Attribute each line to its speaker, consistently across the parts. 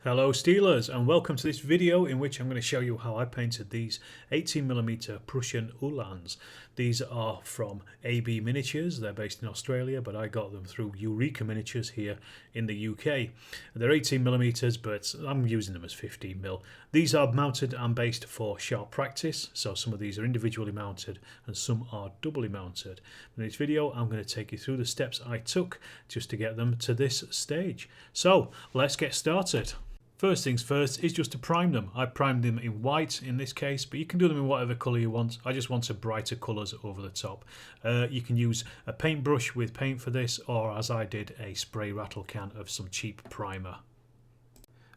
Speaker 1: Hello Steelers, and welcome to this video in which I'm going to show you how I painted these 18mm Prussian Uhlans. These are from AB Miniatures. They're based in Australia, but I got them through Eureka Miniatures here in the UK. They're 18mm, but I'm using them as 15mm. These are mounted and based for sharp practice, so some of these are individually mounted and some are doubly mounted. In this video I'm going to take you through the steps I took just to get them to this stage. So let's get started. First things first is just to prime them. I primed them in white in this case, but you can do them in whatever colour you want. I just wanted brighter colours over the top. You can use a paintbrush with paint for this, or as I did, a spray rattle can of some cheap primer.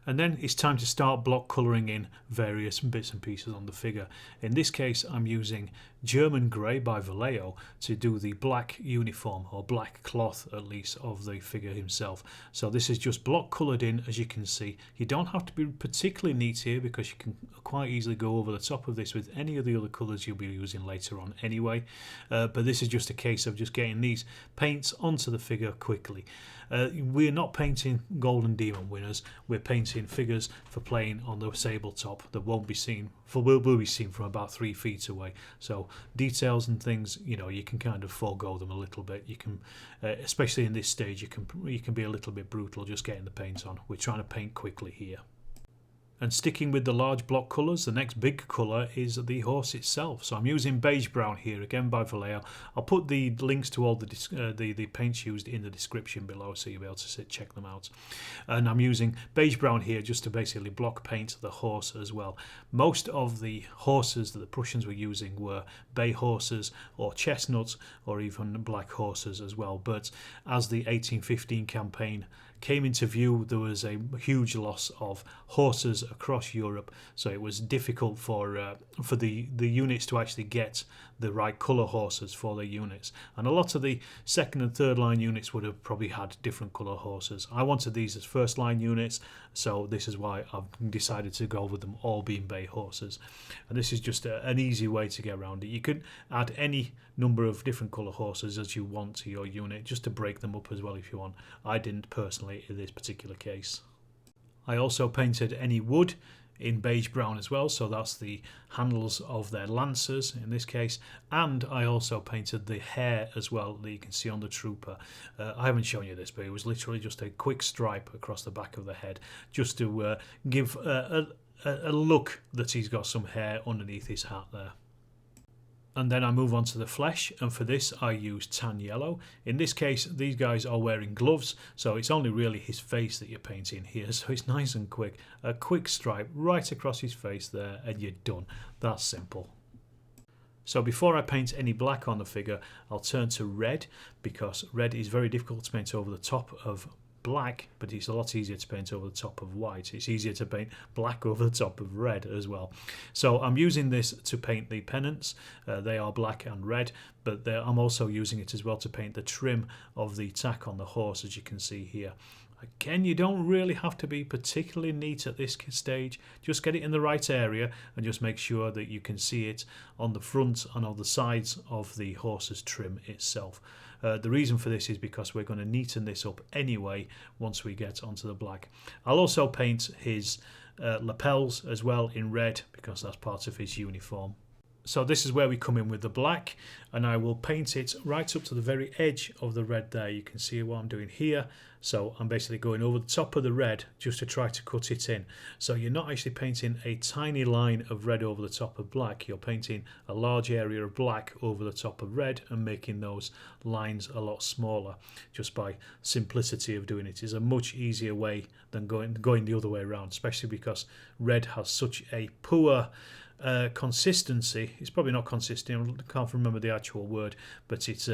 Speaker 1: And then it's time to start block colouring in various bits and pieces on the figure. In this case I'm using German Grey by Vallejo to do the black uniform, or black cloth at least, of the figure himself. So this is just block coloured in, as you can see. You don't have to be particularly neat here because you can quite easily go over the top of this with any of the other colours you'll be using later on anyway. But this is just a case of just getting these paints onto the figure quickly. We're not painting Golden Demon winners, we're painting figures for playing on the sable top that won't be seen, will be seen from about 3 feet away. So details and things, you know, you can kind of forego them a little bit. You can, especially in this stage, you can be a little bit brutal just getting the paint on. We're trying to paint quickly here. And sticking with the large block colours, the next big colour is the horse itself. So I'm using beige brown here, again by Vallejo. I'll put the links to all the paints used in the description below, so you'll be able to check them out. And I'm using beige brown here just to basically block paint the horse as well. Most of the horses that the Prussians were using were bay horses or chestnuts or even black horses as well. But as the 1815 campaign came into view, there was a huge loss of horses across Europe, so it was difficult for the units to actually get the right colour horses for their units, and a lot of the second and third line units would have probably had different colour horses. I wanted these as first line units, so this is why I've decided to go with them all being bay horses, and this is just an easy way to get around it. You could add any number of different colour horses as you want to your unit, just to break them up as well if you want. I didn't personally in this particular case. I also painted any wood in beige brown as well, so that's the handles of their lancers in this case, and I also painted the hair as well that you can see on the trooper. I haven't shown you this, but it was literally just a quick stripe across the back of the head just to give a look that he's got some hair underneath his hat there. And then I move on to the flesh, and for this I use tan yellow. In this case these guys are wearing gloves, so it's only really his face that you're painting here, so it's nice and quick. A quick stripe right across his face there and you're done. That's simple. So before I paint any black on the figure, I'll turn to red, because red is very difficult to paint over the top of black, but it's a lot easier to paint over the top of white. It's easier to paint black over the top of red as well. So I'm using this to paint the pennants. They are black and red, but I'm also using it as well to paint the trim of the tack on the horse, as you can see here. Again, you don't really have to be particularly neat at this stage. Just get it in the right area and just make sure that you can see it on the front and on the sides of the horse's trim itself. The reason for this is because we're going to neaten this up anyway once we get onto the black. I'll also paint his lapels as well in red, because that's part of his uniform. So this is where we come in with the black, and I will paint it right up to the very edge of the red there. You can see what I'm doing here. So I'm basically going over the top of the red just to try to cut it in. So you're not actually painting a tiny line of red over the top of black. You're painting a large area of black over the top of red and making those lines a lot smaller. Just by simplicity of doing it is a much easier way than going the other way around, especially because red has such a poor consistency. It's probably not consistent, I can't remember the actual word, but it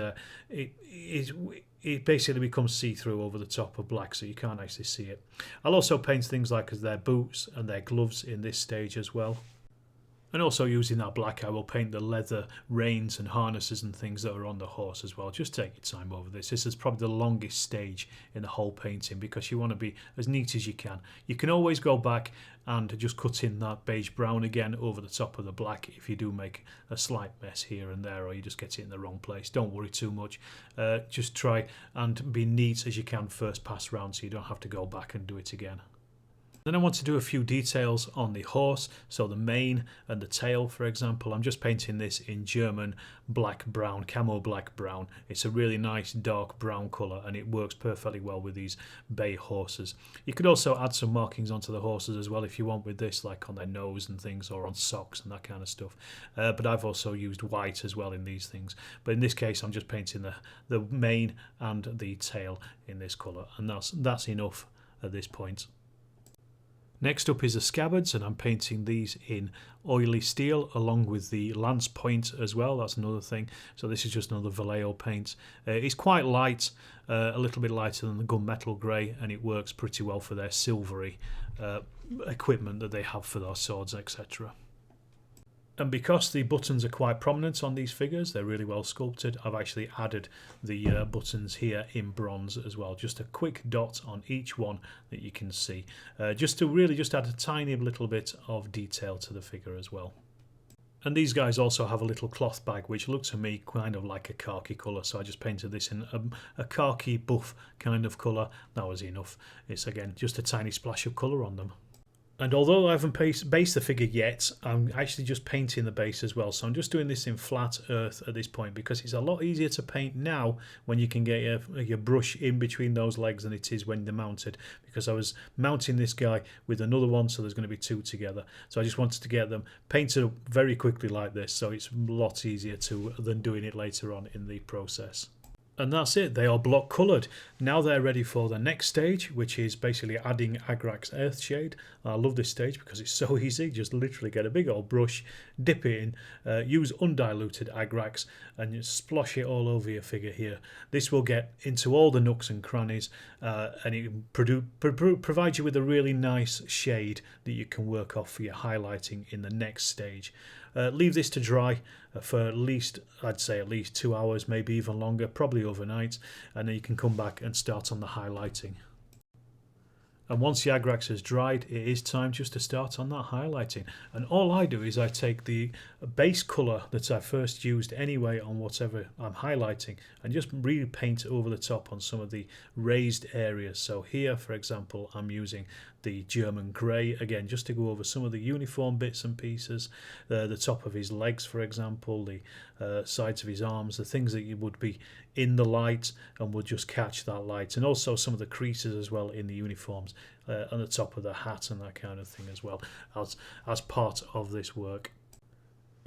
Speaker 1: basically becomes see-through over the top of black, so you can't actually see it. I'll also paint things like their boots and their gloves in this stage as well. And also using that black, I will paint the leather reins and harnesses and things that are on the horse as well. Just take your time over this. This is probably the longest stage in the whole painting, because you want to be as neat as you can. You can always go back and just cut in that beige brown again over the top of the black if you do make a slight mess here and there, or you just get it in the wrong place. Don't worry too much. Just try and be neat as you can first pass round, so you don't have to go back and do it again. Then I want to do a few details on the horse, so the mane and the tail, for example. I'm just painting this in German black brown, camo black brown. It's a really nice dark brown colour and it works perfectly well with these bay horses. You could also add some markings onto the horses as well if you want with this, like on their nose and things, or on socks and that kind of stuff. But I've also used white as well in these things. But in this case I'm just painting the mane and the tail in this colour, and that's enough at this point. Next up is the scabbards, and I'm painting these in oily steel along with the lance point as well. That's another thing. So this is just another Vallejo paint. It's quite light, a little bit lighter than the gunmetal grey, and it works pretty well for their silvery equipment that they have for their swords, etc. And because the buttons are quite prominent on these figures, they're really well sculpted, I've actually added the buttons here in bronze as well. Just a quick dot on each one that you can see. Just to really just add a tiny little bit of detail to the figure as well. And these guys also have a little cloth bag, which looks to me kind of like a khaki colour. So I just painted this in a khaki buff kind of colour. That was enough. It's again just a tiny splash of colour on them. And although I haven't based the figure yet, I'm actually just painting the base as well. So I'm just doing this in flat earth at this point because it's a lot easier to paint now when you can get your brush in between those legs than it is when they're mounted. Because I was mounting this guy with another one, so there's going to be two together. So I just wanted to get them painted up very quickly like this, so it's a lot easier than doing it later on in the process. And that's it, they are block coloured. Now they're ready for the next stage, which is basically adding Agrax Earthshade. I love this stage because it's so easy. Just literally get a big old brush, dip it in, use undiluted Agrax and just splosh it all over your figure here. This will get into all the nooks and crannies and it provides you with a really nice shade that you can work off for your highlighting in the next stage. Leave this to dry for at least, I'd say at least 2 hours, maybe even longer, probably overnight, and then you can come back and start on the highlighting. And once the Agrax has dried, it is time just to start on that highlighting. And all I do is I take the base colour that I first used anyway on whatever I'm highlighting and just really paint over the top on some of the raised areas. So here, for example, I'm using the German grey, again, just to go over some of the uniform bits and pieces, the top of his legs, for example, the sides of his arms, the things that you would be in the light and would just catch that light, and also some of the creases as well in the uniforms, on the top of the hat and that kind of thing as well, as part of this work.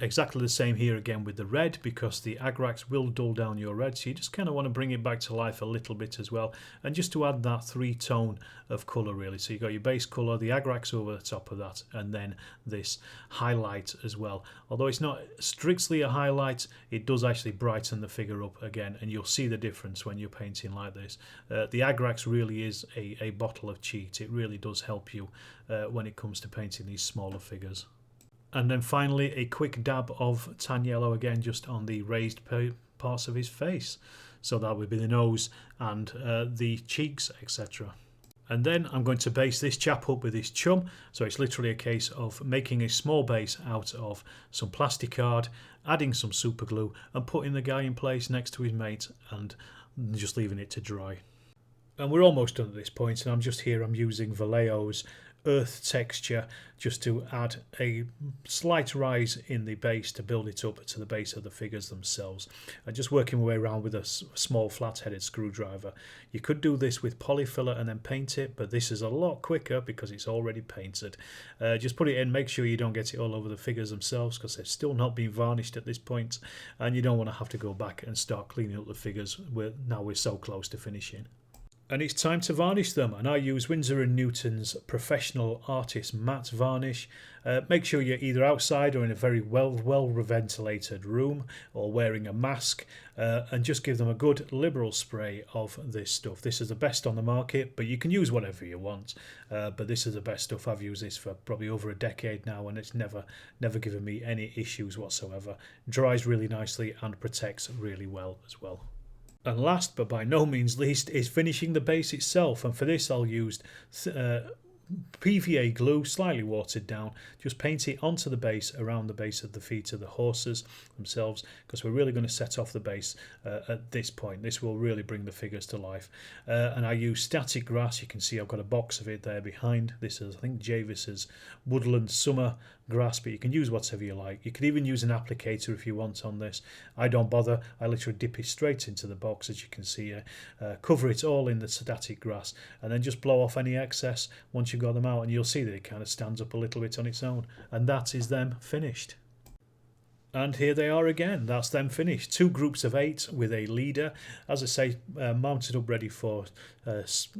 Speaker 1: Exactly the same here again with the red, because the Agrax will dull down your red, so you just kind of want to bring it back to life a little bit as well, and just to add that three-tone of colour really. So you've got your base colour, the Agrax over the top of that, and then this highlight as well. Although it's not strictly a highlight, it does actually brighten the figure up again, and you'll see the difference when you're painting like this. The Agrax really is a bottle of cheat. It really does help you when it comes to painting these smaller figures. And then finally a quick dab of tan yellow again just on the raised parts of his face. So that would be the nose and the cheeks, etc. And then I'm going to base this chap up with his chum. So it's literally a case of making a small base out of some plastic card, adding some super glue and putting the guy in place next to his mate and just leaving it to dry. And we're almost done at this point, and I'm using Vallejo's earth texture just to add a slight rise in the base to build it up to the base of the figures themselves. And just working my way around with a small flat-headed screwdriver. You could do this with polyfiller and then paint it, but this is a lot quicker because it's already painted. Just put it in, make sure you don't get it all over the figures themselves because they've still not been varnished at this point, and you don't want to have to go back and start cleaning up the figures now we're so close to finishing. And it's time to varnish them, and I use Winsor & Newton's Professional Artist Matte Varnish. Make sure you're either outside or in a very well ventilated room or wearing a mask, and just give them a good liberal spray of this stuff. This is the best on the market, but you can use whatever you want. But this is the best stuff. I've used this for probably over a decade now, and it's never given me any issues whatsoever. Dries really nicely and protects really well as well. And last but by no means least is finishing the base itself, and for this I'll use PVA glue, slightly watered down. Just paint it onto the base, around the base of the feet of the horses themselves, because we're really going to set off the base at this point. This will really bring the figures to life. And I use static grass. You can see I've got a box of it there behind. This is, I think, Javis's Woodland Summer grass, but you can use whatever you like. You could even use an applicator if you want on this. I don't bother. I literally dip it straight into the box, as you can see here. Cover it all in the static grass, and then just blow off any excess once you've got them out, and you'll see that it kind of stands up a little bit on its own. And that is them finished. And here they are again. That's them finished. 2 groups of 8 with a leader, as I say, mounted up ready for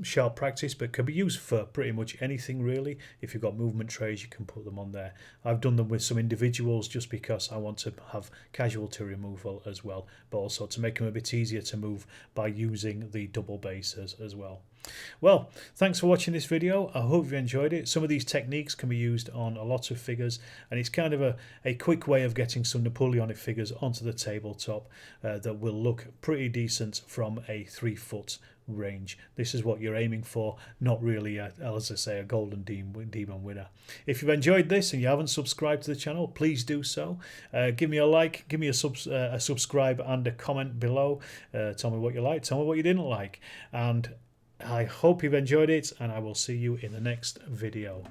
Speaker 1: sharp practice, but can be used for pretty much anything really. If you've got movement trays, you can put them on there. I've done them with some individuals just because I want to have casualty removal as well, but also to make them a bit easier to move by using the double bases as well. Well, thanks for watching this video. I hope you enjoyed it. Some of these techniques can be used on a lot of figures, and it's kind of a quick way of getting some Napoleonic figures onto the tabletop that will look pretty decent from a 3-foot range. This is what you're aiming for, not really, as I say, a golden demon winner. If you've enjoyed this and you haven't subscribed to the channel, please do so. Give me a like, give me a subscribe and a comment below. Tell me what you liked, tell me what you didn't like, and I hope you've enjoyed it, and I will see you in the next video.